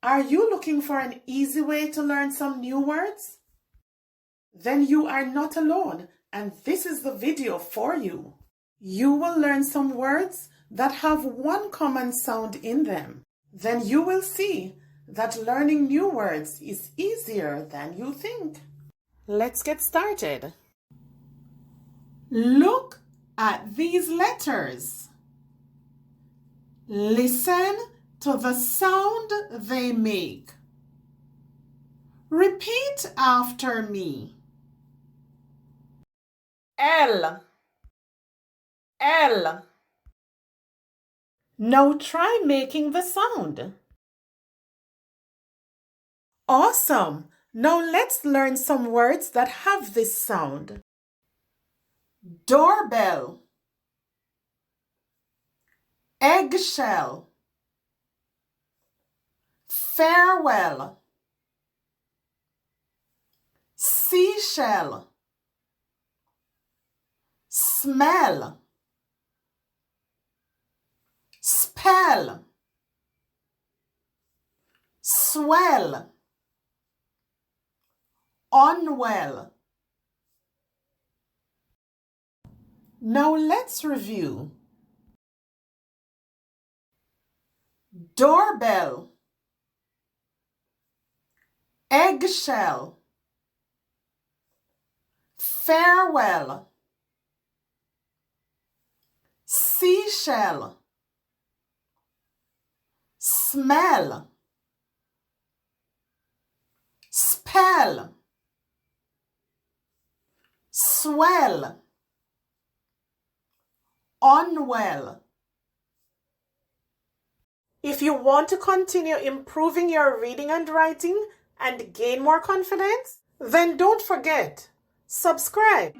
Are you looking for an easy way to learn some new words? Then you are not alone, and this is the video for you. You will learn some words that have one common sound in them. Then you will see that learning new words is easier than you think. Let's get started. Look at these letters. Listen to the sound they make. Repeat after me. L, L. Now try making the sound. Awesome! Now let's learn some words that have this sound. Doorbell, eggshell, farewell, seashell, smell, spell, swell, unwell. Now let's review. Doorbell, eggshell, farewell, seashell, smell, spell, swell, unwell. If you want to continue improving your reading and writing and gain more confidence, then don't forget, subscribe.